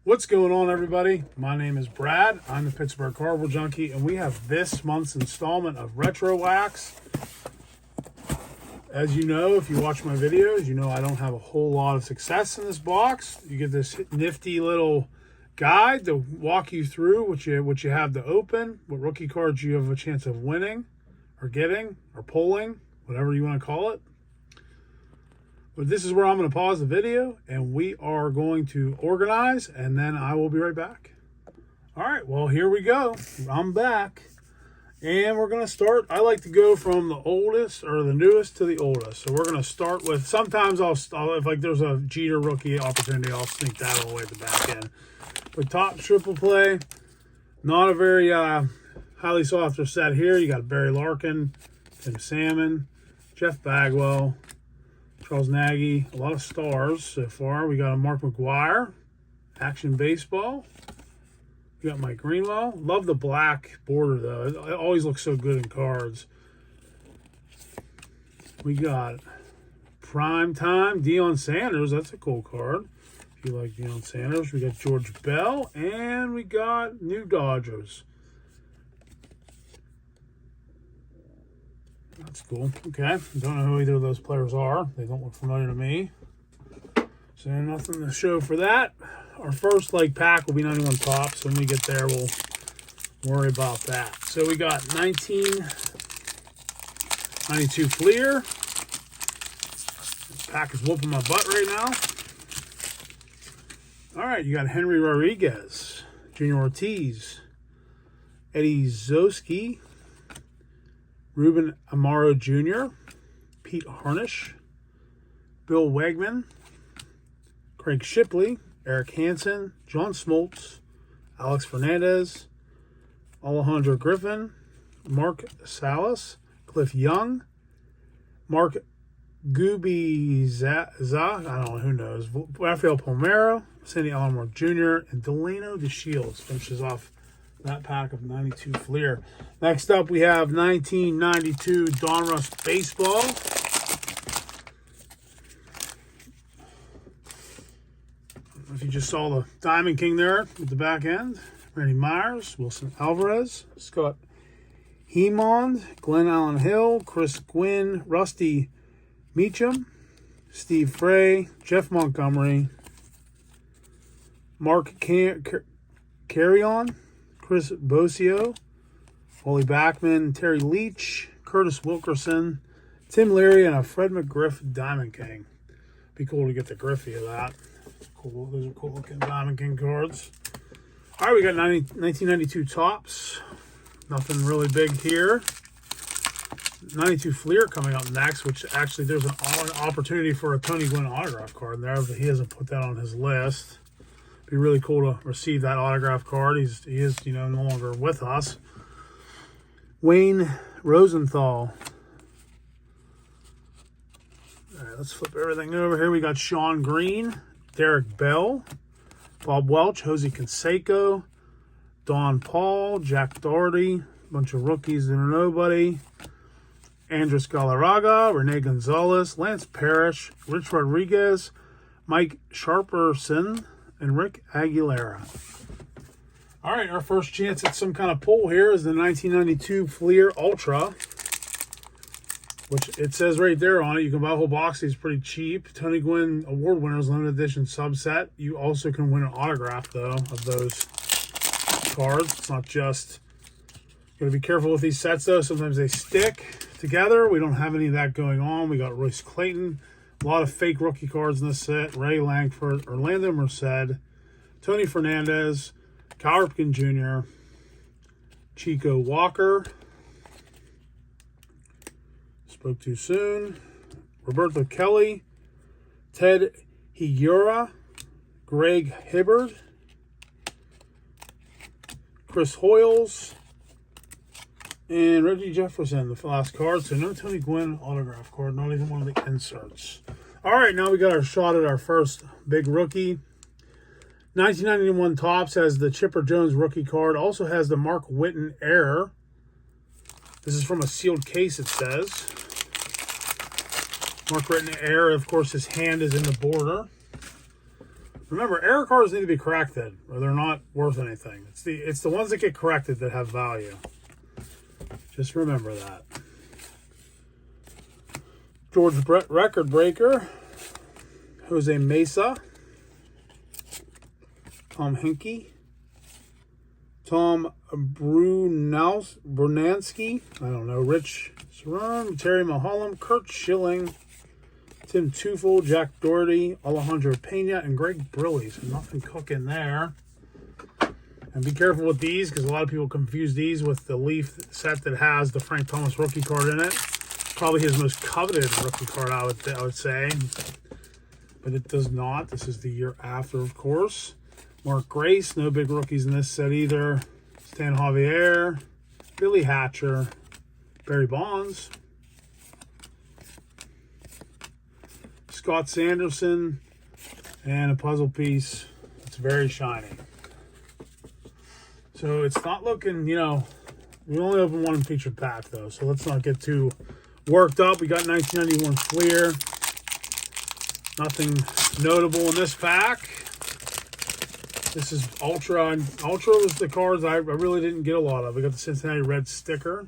What's going on, everybody? My name is Brad. I'm the Pittsburgh Cardboard Junkie, and we have this month's installment of Retro Wax. As you know, if you watch my videos, you know I don't have a whole lot of success in this box. You get this nifty little guide to walk you through what you have to open, what rookie cards you have a chance of winning, or getting, or pulling, whatever you want to call it. But this is where I'm going to pause the video and we are going to organize, and then I will be right back. All right, well, here we go. I'm back and we're going to start. I like to go from the oldest or the newest to the oldest. So we're going to start with, sometimes I'll if like there's a Jeter rookie opportunity, I'll sneak that all the way at the back end. But top triple play, not a very highly sought set here. You got Barry Larkin, Tim Salmon, Jeff Bagwell, Charles Nagy, a lot of stars so far. We got a Mark McGwire, Action Baseball. We got Mike Greenwell. Love the black border, though. It always looks so good in cards. We got Prime Time, Deion Sanders. That's a cool card if you like Deion Sanders. We got George Bell, and we got New Dodgers. That's cool. Okay. Don't know who either of those players are. They don't look familiar to me. So nothing to show for that. Our first pack will be 91 Topps. When we get there, we'll worry about that. So we got 1992 Fleer. This pack is whooping my butt right now. All right, you got Henry Rodriguez, Junior Ortiz, Eddie Zosky, Ruben Amaro Jr., Pete Harnish, Bill Wegman, Craig Shipley, Eric Hansen, John Smoltz, Alex Fernandez, Alejandro Griffin, Mark Salas, Cliff Young, Mark Gubizza, I don't know, who knows, Rafael Palmeiro, Sandy Alomar Jr., and Delano DeShields finishes off that pack of 92 Fleer. Next up, we have 1992 Donruss Baseball. If you just saw the Diamond King there with the back end, Randy Myers, Wilson Alvarez, Scott Hemond, Glenn Allen Hill, Chris Gwynn, Rusty Meacham, Steve Frey, Jeff Montgomery, Mark Carrion, Chris Bosio, Wally Backman, Terry Leach, Curtis Wilkerson, Tim Leary, and a Fred McGriff Diamond King. Be cool to get the Griffey of that. Cool. Those are cool looking Diamond King cards. All right, we got 1992 Topps. Nothing really big here. 92 Fleer coming up next, which actually there's an opportunity for a Tony Gwynn autograph card there, but he hasn't put that on his list. Be really cool to receive that autograph card. He is no longer with us. Wayne Rosenthal. All right, let's flip everything over here. We got Sean Green, Derek Bell, Bob Welch, Jose Canseco, Don Paul, Jack Doherty, a bunch of rookies that are nobody, Andres Galarraga, Rene Gonzalez, Lance Parrish, Rich Rodriguez, Mike Sharperson, and Rick Aguilera. All right, our first chance at some kind of pull here is the 1992 Fleer Ultra, which it says right there on it. You can buy a whole box. It's pretty cheap. Tony Gwynn Award Winners Limited Edition subset. You also can win an autograph, though, of those cards. It's not just... You got to be careful with these sets, though. Sometimes they stick together. We don't have any of that going on. We got Royce Clayton. A lot of fake rookie cards in this set. Ray Langford, Orlando Merced, Tony Fernandez, Cal Ripken Jr., Chico Walker, spoke too soon, Roberto Kelly, Ted Higuera, Greg Hibbard, Chris Hoyles, and Reggie Jefferson, the last card. So no Tony Gwynn autograph card, not even one of the inserts. All right, now we got our shot at our first big rookie. 1991 Topps has the Chipper Jones rookie card. Also has the Mark Whiten Air. This is from a sealed case, it says. Mark Whiten Air, of course, his hand is in the border. Remember, error cards need to be corrected, or they're not worth anything. It's the ones that get corrected that have value. Just remember that. George Record Breaker, Jose Mesa, Tom Henke, Tom Brunansky, I don't know, Rich Saron, Terry Mulholland, Kurt Schilling, Tim Teufel, Jack Doherty, Alejandro Pena, and Greg Briley. So nothing cooking there. And be careful with these because a lot of people confuse these with the Leaf set that has the Frank Thomas rookie card in it. Probably his most coveted rookie card, I would say. But it does not. This is the year after, of course. Mark Grace, no big rookies in this set either. Stan Javier, Billy Hatcher, Barry Bonds, Scott Sanderson, and a puzzle piece. It's very shiny. So it's not looking, we only opened one featured pack though, so let's not get too worked up. We got 1991 Fleer. Nothing notable in this pack. This is Ultra. And Ultra was the cards I really didn't get a lot of. We got the Cincinnati Red sticker.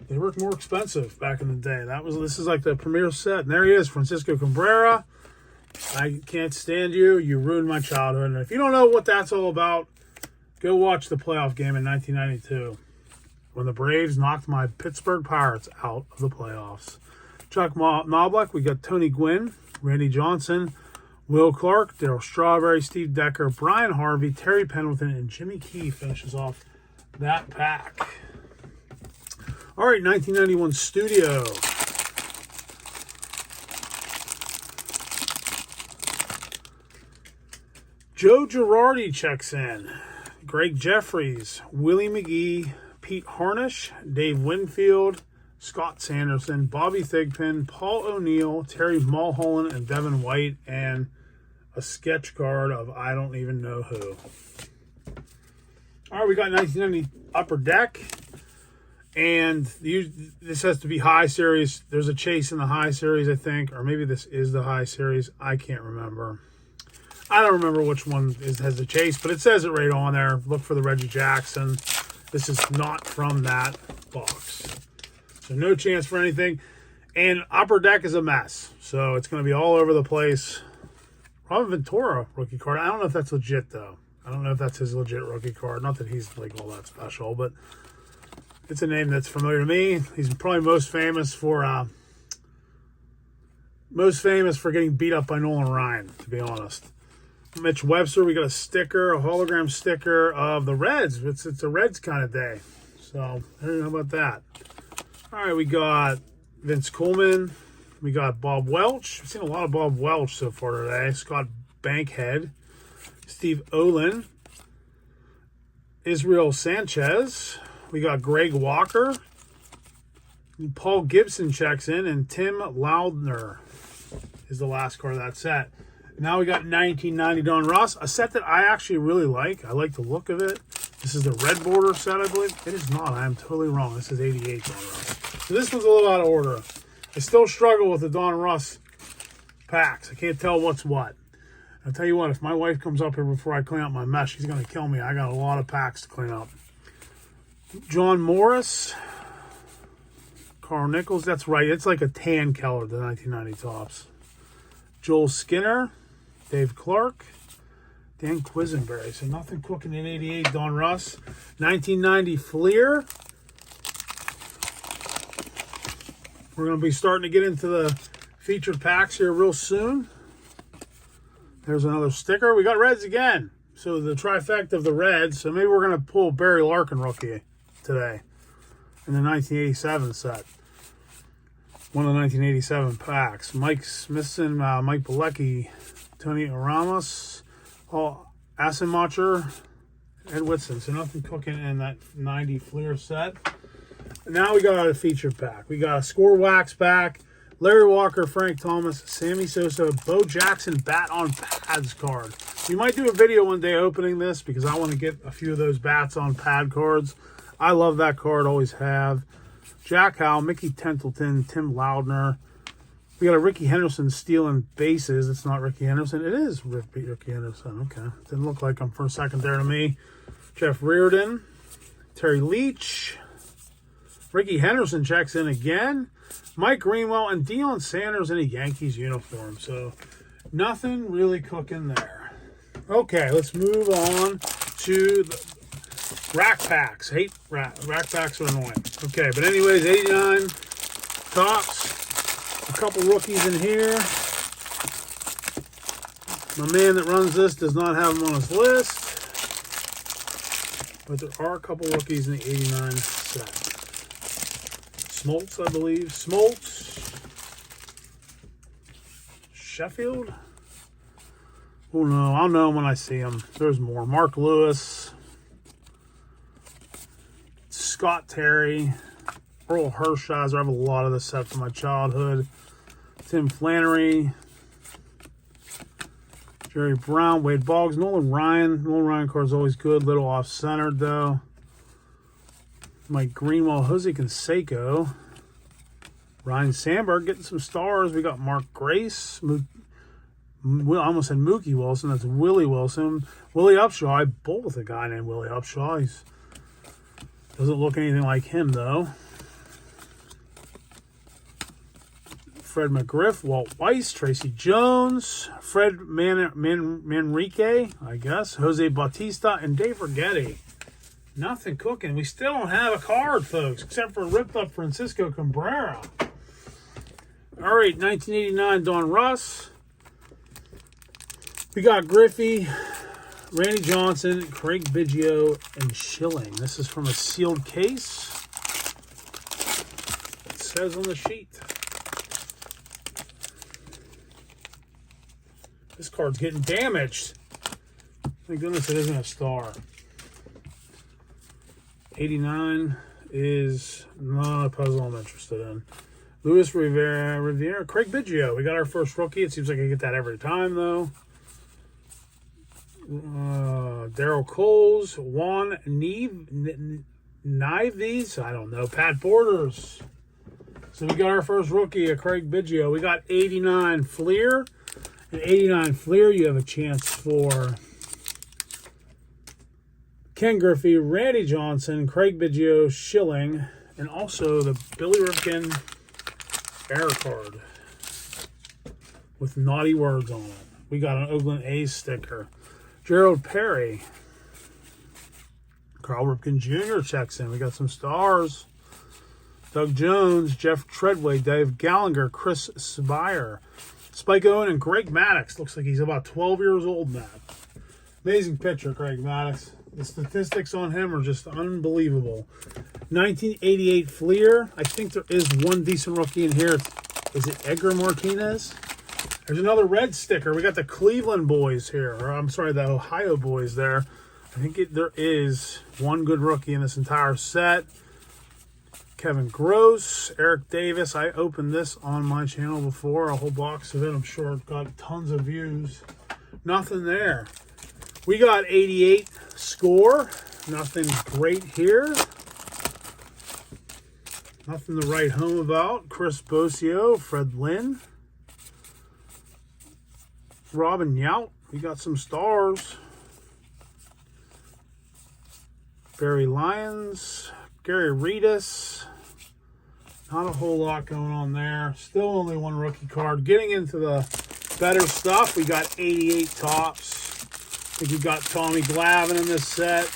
They were more expensive back in the day. This is like the premier set. And there he is, Francisco Cabrera. I can't stand you. You ruined my childhood. And if you don't know what that's all about, go watch the playoff game in 1992 when the Braves knocked my Pittsburgh Pirates out of the playoffs. Chuck Knobloch, we got Tony Gwynn, Randy Johnson, Will Clark, Darryl Strawberry, Steve Decker, Brian Harvey, Terry Pendleton, and Jimmy Key finishes off that pack. All right, 1991 Studio. Joe Girardi checks in. Greg Jeffries, Willie McGee, Pete Harnish, Dave Winfield, Scott Sanderson, Bobby Thigpen, Paul O'Neill, Terry Mulholland, and Devin White, and a sketch card of I don't even know who. All right, we got 1990 Upper Deck, and this has to be high series. There's a chase in the high series, I think, or maybe this is the high series. I can't remember. I don't remember which one has the chase, but it says it right on there. Look for the Reggie Jackson. This is not from that box. So no chance for anything. And Upper Deck is a mess. So it's going to be all over the place. Robin Ventura rookie card. I don't know if that's legit, though. I don't know if that's his legit rookie card. Not that he's like all that special, but it's a name that's familiar to me. He's probably most famous for getting beat up by Nolan Ryan, to be honest. Mitch Webster, we got a sticker, a hologram sticker of the Reds. It's a Reds kind of day. So, I don't know about that. All right, we got Vince Coleman. We got Bob Welch. We've seen a lot of Bob Welch so far today. Scott Bankhead. Steve Olin. Israel Sanchez. We got Greg Walker. Paul Gibson checks in. And Tim Loudner is the last card of that set. Now we got 1990 Don Ross, a set that I actually really like. I like the look of it. This is the red border set, I believe. It is not. I am totally wrong. This is 88 Don Ross. So this one's a little out of order. I still struggle with the Don Ross packs. I can't tell what's what. I'll tell you what, if my wife comes up here before I clean up my mess, she's going to kill me. I got a lot of packs to clean up. John Morris. Carl Nichols. That's right. It's like a tan Keller, the 1990 Topps. Joel Skinner. Dave Clark, Dan Quisenberry. So nothing cooking in 88, Don Russ. 1990 Fleer. We're going to be starting to get into the featured packs here real soon. There's another sticker. We got Reds again. So the trifecta of the Reds. So maybe we're going to pull Barry Larkin rookie today in the 1987 set. One of the 1987 packs. Mike Smithson, Mike Bilecki, Tony Ramos, Paul Assenmacher, Ed Whitson. So nothing cooking in that 90 Fleer set. Now we got a featured pack. We got a Score Wax pack, Larry Walker, Frank Thomas, Sammy Sosa, Bo Jackson bat on pads card. We might do a video one day opening this because I want to get a few of those bats on pad cards. I love that card, always have. Jack Howell, Mickey Templeton, Tim Loudner, We got a Ricky Henderson stealing bases. It's not Ricky Henderson. It is Ricky Henderson. Okay. Didn't look like him for a second there to me. Jeff Reardon. Terry Leach. Ricky Henderson checks in again. Mike Greenwell and Deion Sanders in a Yankees uniform. So nothing really cooking there. Okay, let's move on to the rack packs. Hate rack packs are annoying. Okay, but anyways, 89 tops. A couple rookies in here. My man that runs this does not have them on his list. But there are a couple rookies in the 89 set. Smoltz, I believe. Smoltz. Sheffield. Oh no, I'll know when I see him. There's more. Mark Lewis. Scott Terry. Earl Hershiser. I have a lot of this set from my childhood. Tim Flannery. Jerry Brown. Wade Boggs. Nolan Ryan. Nolan Ryan card's always good. Little off-centered, though. Mike Greenwell. Jose Canseco. Ryan Sandberg getting some stars. We got Mark Grace. I almost said Mookie Wilson. That's Willie Wilson. Willie Upshaw. I bowled with a guy named Willie Upshaw. He doesn't look anything like him, though. Fred McGriff, Walt Weiss, Tracy Jones, Fred Manrique, I guess, Jose Bautista, and Dave Righetti. Nothing cooking. We still don't have a card, folks, except for a ripped-up Francisco Cabrera. All right, 1989 Don Russ. We got Griffey, Randy Johnson, Craig Biggio, and Schilling. This is from a sealed case. It says on the sheet. This card's getting damaged. Thank goodness it isn't a star. 89 is not a puzzle I'm interested in. Luis Rivera, Craig Biggio. We got our first rookie. It seems like I get that every time, though. Daryl Coles, Juan Nives, I don't know. Pat Borders. So we got our first rookie, Craig Biggio. We got 89 Fleer. At 89 Fleer, you have a chance for Ken Griffey, Randy Johnson, Craig Biggio, Schilling, and also the Billy Ripken error card with naughty words on it. We got an Oakland A's sticker. Gerald Perry. Carl Ripken Jr. checks in. We got some stars. Doug Jones, Jeff Treadway, Dave Gallinger, Chris Spire. Spike Owen and Greg Maddux. Looks like he's about 12 years old now. Amazing pitcher, Greg Maddux. The statistics on him are just unbelievable. 1988 Fleer. I think there is one decent rookie in here. Is it Edgar Martinez? There's another red sticker. We got the Cleveland boys here. Or I'm sorry, the Ohio boys there. I think there is one good rookie in this entire set. Kevin Gross, Eric Davis. I opened this on my channel before, a whole box of it. I'm sure it got tons of views. Nothing there. We got 88 score. Nothing great here. Nothing to write home about. Chris Bosio, Fred Lynn. Robin Yount. We got some stars. Barry Lyons. Gary Redus. Not a whole lot going on there. Still only one rookie card. Getting into the better stuff, we got 88 tops. I think we got Tommy Glavine in this set.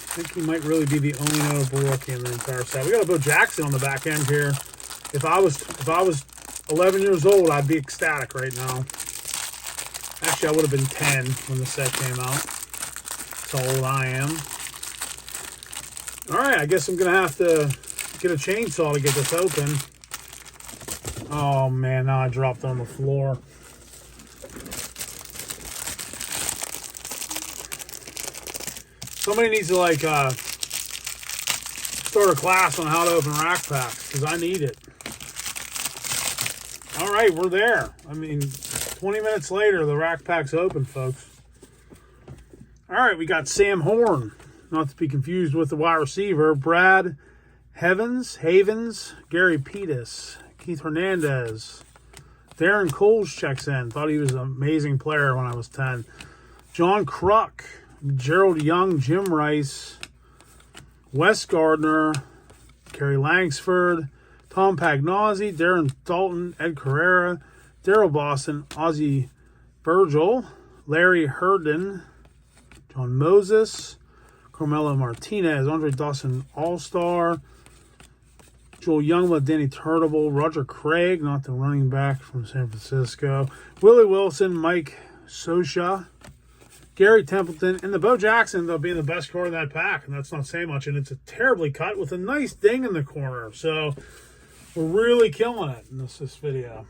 I think he might really be the only notable rookie in the entire set. We got a Bo Jackson on the back end here. If I was 11 years old, I'd be ecstatic right now. Actually, I would have been 10 when the set came out. That's how old I am. All right, I guess I'm going to have to get a chainsaw to get this open. Oh, man, now I dropped on the floor. Somebody needs to, like, start a class on how to open rack packs, because I need it. All right, we're there. I mean, 20 minutes later, the rack pack's open, folks. All right, we got Sam Horn. Not to be confused with the wide receiver. Brad Havens, Gary Pettis, Keith Hernandez. Darren Coles checks in. Thought he was an amazing player when I was 10. John Kruk, Gerald Young, Jim Rice, Wes Gardner, Kerry Langsford, Tom Pagnozzi, Darren Dalton, Ed Carrera, Daryl Boston, Ozzie Virgil, Larry Herndon, John Moses, Carmelo Martinez, Andre Dawson All-Star, Joel Youngblood, Danny Turtable, Roger Craig, not the running back from San Francisco, Willie Wilson, Mike Sosha, Gary Templeton, and the Bo Jackson, though, being the best card in that pack, and that's not saying much, and it's a terribly cut with a nice ding in the corner, so we're really killing it in this video.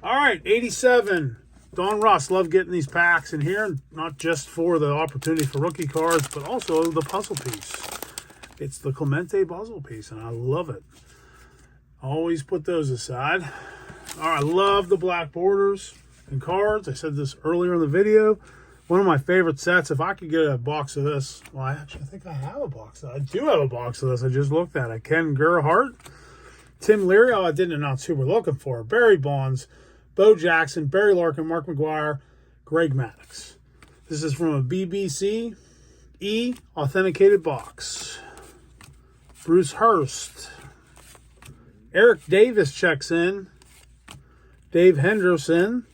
All right, 87, Don Russ. Love getting these packs in here, not just for the opportunity for rookie cards, but also the puzzle piece. It's the Clemente puzzle piece, and I love it. Always put those aside. All right, I love the black borders and cards. I said this earlier in the video. One of my favorite sets. If I could get a box of this, well, I think I have a box. I do have a box of this. I just looked at it. Ken Gerhardt, Tim Leary. Oh, I didn't know super looking for. Barry Bonds, Bo Jackson, Barry Larkin, Mark McGwire, Greg Maddux. This is from a BBC E authenticated box. Bruce Hurst. Eric Davis checks in. Dave Henderson.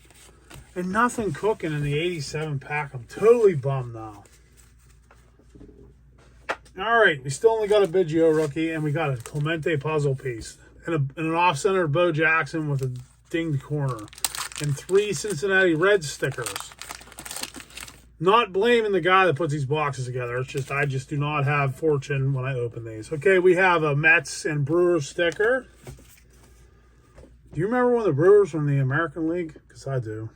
And nothing cooking in the 87 pack. I'm totally bummed now. All right, we still only got a Biggio rookie, and we got a Clemente puzzle piece. And an off-center Bo Jackson with a dinged corner. And 3 Cincinnati Reds stickers. Not blaming the guy that puts these boxes together. It's just I just do not have fortune when I open these. Okay, we have a Mets and Brewers sticker. Do you remember when the Brewers were in the American League? Because I do.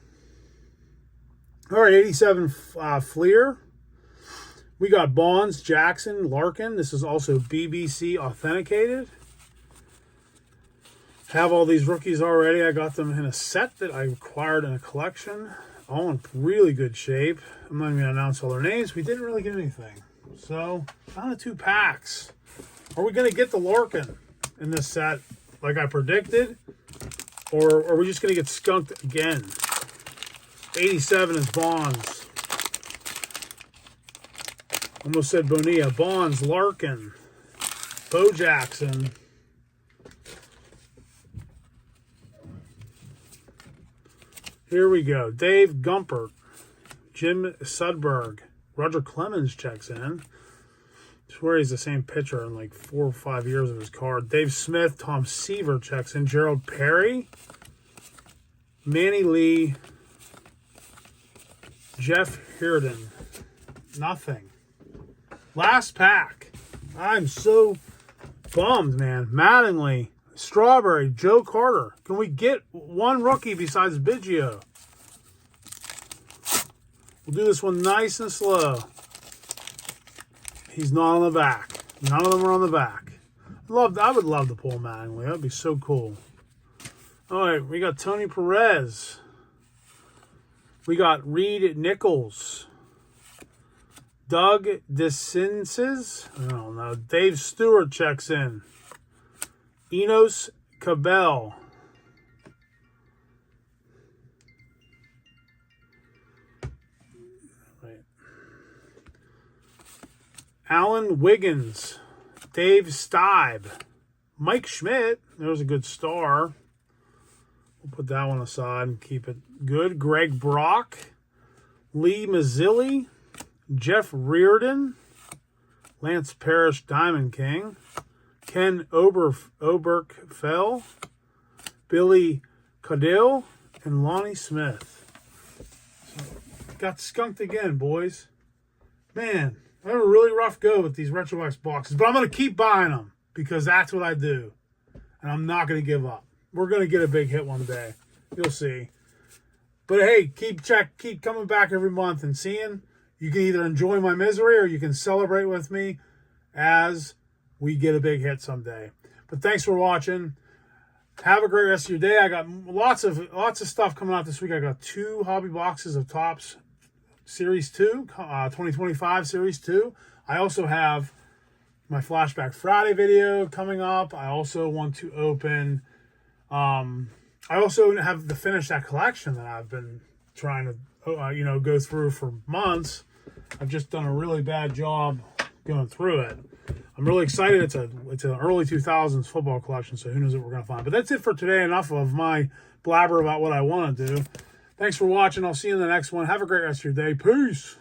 All right, 87 Fleer. We got Bonds, Jackson, Larkin. This is also BBC authenticated. Have all these rookies already. I got them in a set that I acquired in a collection. All in really good shape. I'm not even going to announce all their names. We didn't really get anything. So, down to 2 packs. Are we going to get the Larkin in this set like I predicted? Or are we just going to get skunked again? 87 is Bonds. Almost said Bonilla. Bonds, Larkin, Bo Jackson. Here we go. Dave Gumpert, Jim Sudberg, Roger Clemens checks in. I swear he's the same pitcher in like 4 or 5 years of his card. Dave Smith, Tom Seaver checks in. Gerald Perry, Manny Lee, Jeff Hirden. Nothing. Last pack. I'm so bummed, man. Mattingly, Strawberry, Joe Carter. Can we get one rookie besides Biggio? We'll do this one nice and slow. He's not on the back. None of them are on the back. I would love to pull Mattingly. That would be so cool. All right, we got Tony Perez. We got Reed Nichols. Doug DeCinces. I don't know. Dave Stewart checks in. Enos Cabell. Right. Alan Wiggins. Dave Stibe. Mike Schmidt. There's a good star. We'll put that one aside and keep it good. Greg Brock. Lee Mazzilli. Jeff Reardon. Lance Parrish, Diamond King. Ken Oberkfell. Billy Caudill. And Lonnie Smith. So, got skunked again, boys. Man, I have a really rough go with these RetroX boxes. But I'm going to keep buying them because that's what I do. And I'm not going to give up. We're going to get a big hit one day. You'll see. But hey, keep coming back every month and seeing. You can either enjoy my misery or you can celebrate with me as we get a big hit someday. But thanks for watching. Have a great rest of your day. I got lots of stuff coming out this week. I got 2 hobby boxes of Topps Series 2, 2025 Series 2. I also have my Flashback Friday video coming up. I also want to open, I also have to finish that collection that I've been trying to, go through for months. I've just done a really bad job going through it. I'm really excited. It's an early 2000s football collection, so who knows what we're going to find. But that's it for today. Enough of my blabber about what I want to do. Thanks for watching. I'll see you in the next one. Have a great rest of your day. Peace.